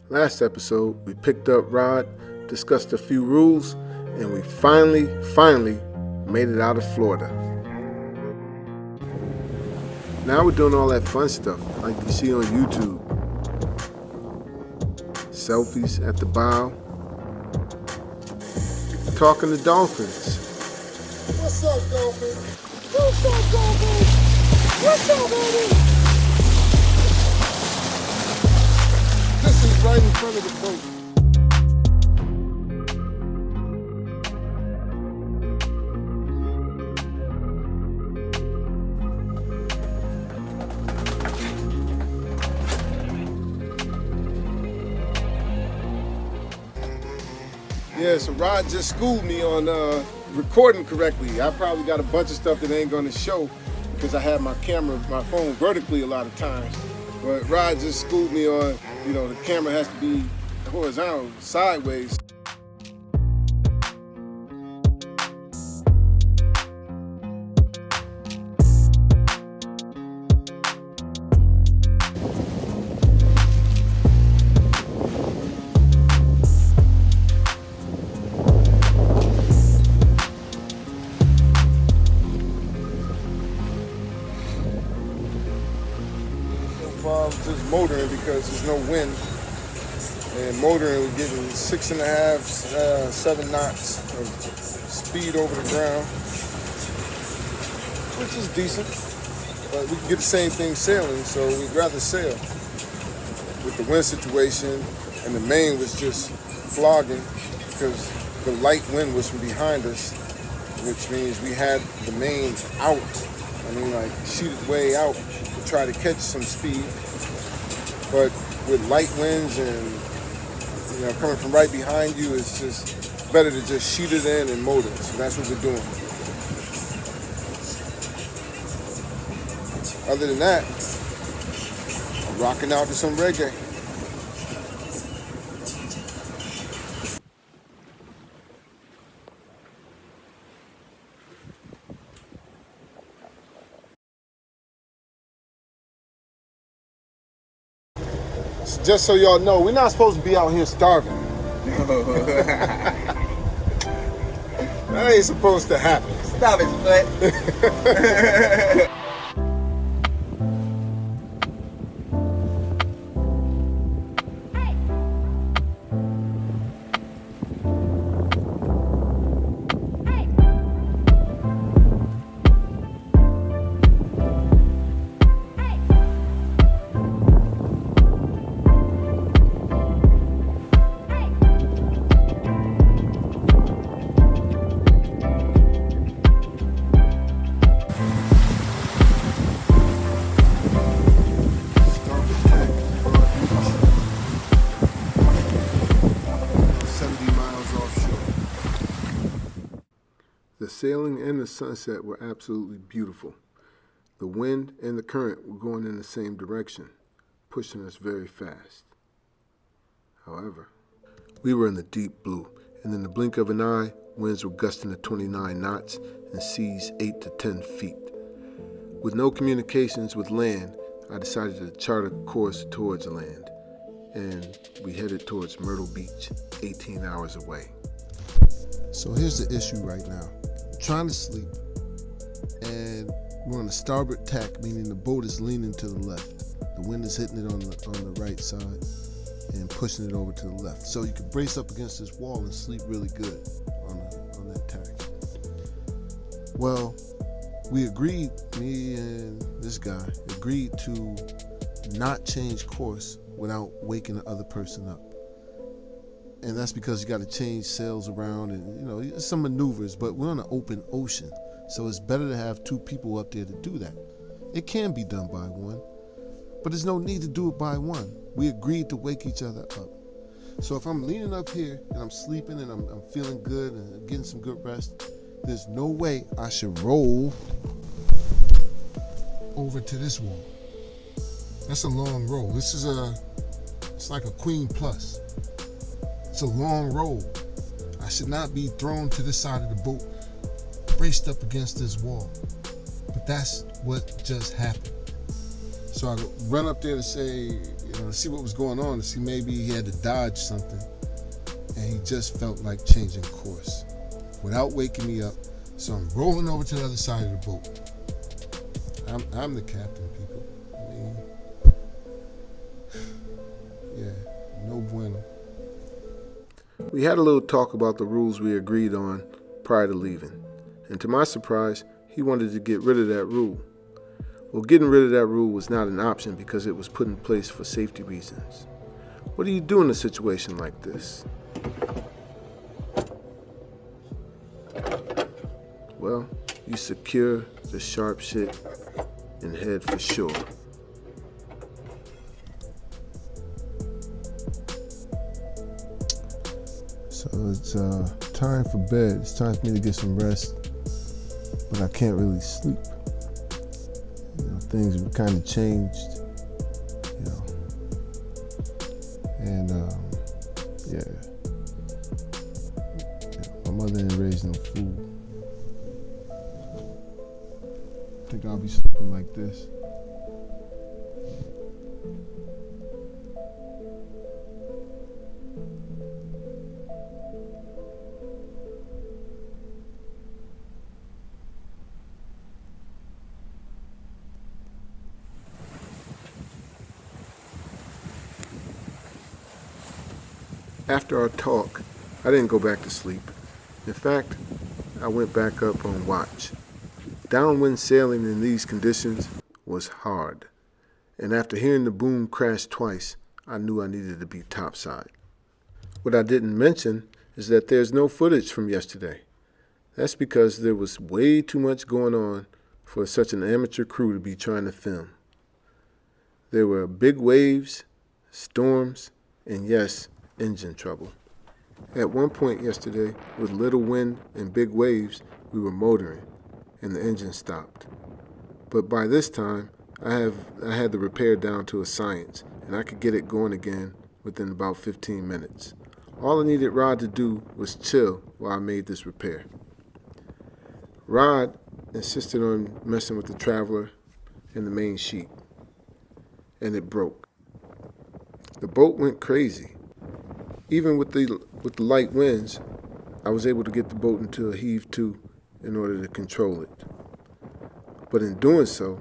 Last episode, we picked up Rod, discussed a few rules, and we finally made it out of Florida. Now we're doing all that fun stuff like you see on YouTube. Selfies at the bow. Talking to dolphins. What's up, dolphin? What's up, dolphin? What's up, baby? This is right in front of the boat. Yeah, so Rod just schooled me on recording correctly. I probably got a bunch of stuff that ain't gonna show because I have my phone vertically a lot of times. But Rod just schooled me on, the camera has to be horizontal, sideways. Just motoring because there's no wind, and motoring we're getting 6.5, 7 knots of speed over the ground, which is decent, but we can get the same thing sailing, so we'd rather sail. With the wind situation, and the main was just flogging because the light wind was from behind us, which means we had the main out, sheeted way out to try to catch some speed. But with light winds and coming from right behind you, it's just better to just sheet it in and motor. So that's what we're doing. Other than that, I'm rocking out to some reggae. Just so y'all know, we're not supposed to be out here starving. That ain't supposed to happen. Stop it, Split. The sailing and the sunset were absolutely beautiful. The wind and the current were going in the same direction, pushing us very fast. However, we were in the deep blue, and in the blink of an eye, winds were gusting to 29 knots and seas 8 to 10 feet. With no communications with land, I decided to chart a course towards land, and we headed towards Myrtle Beach, 18 hours away. So here's the issue right now. I'm trying to sleep, and we're on the starboard tack, meaning the boat is leaning to the left. The wind is hitting it on the right side and pushing it over to the left. So you can brace up against this wall and sleep really good on that tack. Well, we agreed, me and this guy agreed to not change course without waking the other person up. And that's because you got to change sails around and, some maneuvers, but we're on an open ocean. So it's better to have 2 people up there to do that. It can be done by one, but there's no need to do it by one. We agreed to wake each other up. So if I'm leaning up here and I'm sleeping and I'm feeling good and getting some good rest, there's no way I should roll over to this wall. That's a long roll. It's like a Queen Plus. It's a long roll. I should not be thrown to this side of the boat, braced up against this wall. But that's what just happened. So I run up there to say, to see what was going on, to see maybe he had to dodge something, and he just felt like changing course without waking me up. So I'm rolling over to the other side of the boat. I'm the captain, people. I mean, yeah, no bueno. We had a little talk about the rules we agreed on prior to leaving, and to my surprise, he wanted to get rid of that rule. Well, getting rid of that rule was not an option because it was put in place for safety reasons. What do you do in a situation like this? Well, you secure the sharp shit and head for shore. So it's time for bed. It's time for me to get some rest, but I can't really sleep. Things have kind of changed, and my mother didn't raise no fool. I think I'll be sleeping like this. After our talk, I didn't go back to sleep. In fact, I went back up on watch. Downwind sailing in these conditions was hard, and after hearing the boom crash twice, I knew I needed to be topside. What I didn't mention is that there's no footage from yesterday. That's because there was way too much going on for such an amateur crew to be trying to film. There were big waves, storms, and yes, engine trouble. At one point yesterday, with little wind and big waves, we were motoring, and the engine stopped. But by this time, I had the repair down to a science, and I could get it going again within about 15 minutes. All I needed Rod to do was chill while I made this repair. Rod insisted on messing with the Traveler and the main sheet, and it broke. The boat went crazy. Even with the light winds, I was able to get the boat into a heave-to in order to control it. But in doing so,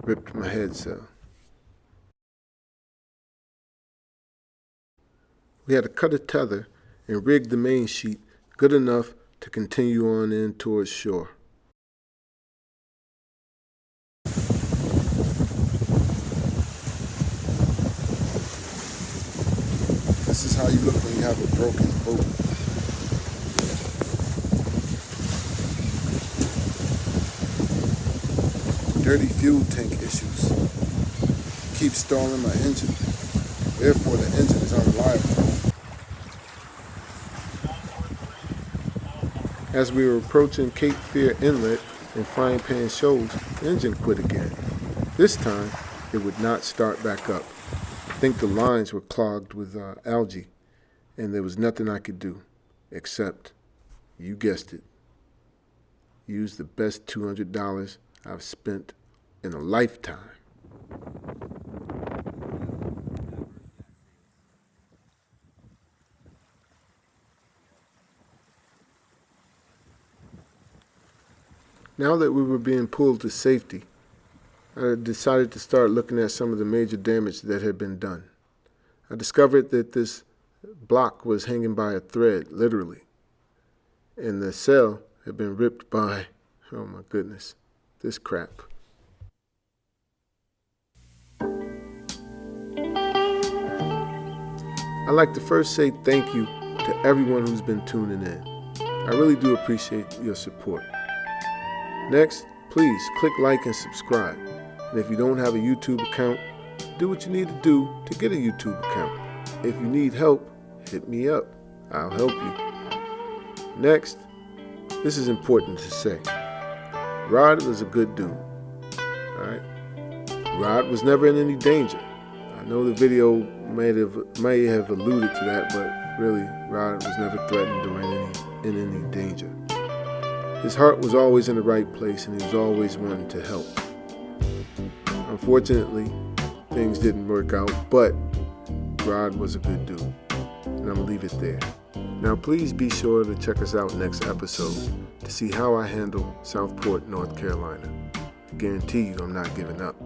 ripped my head sail. We had to cut a tether and rig the main sheet good enough to continue on in towards shore. This is how you look when you have a broken boat. Dirty fuel tank issues keep stalling my engine. Therefore, the engine is unreliable. As we were approaching Cape Fear Inlet and Frying Pan Shoals, the engine quit again. This time, it would not start back up. I think the lines were clogged with algae, and there was nothing I could do except, you guessed it, use the best $200 I've spent in a lifetime. Now that we were being pulled to safety, I decided to start looking at some of the major damage that had been done. I discovered that this block was hanging by a thread, literally, and the sail had been ripped by, oh my goodness, this crap. I'd like to first say thank you to everyone who's been tuning in. I really do appreciate your support. Next, please click like and subscribe. And if you don't have a YouTube account, do what you need to do to get a YouTube account. If you need help, hit me up. I'll help you. Next, this is important to say. Rod was a good dude. Alright? Rod was never in any danger. I know the video may have alluded to that, but really, Rod was never threatened or in any danger. His heart was always in the right place, and he was always wanting to help. I Unfortunately, things didn't work out, but Rod was a good dude, and I'm gonna leave it there. Now please be sure to check us out next episode to see how I handle Southport, North Carolina. I guarantee you I'm not giving up.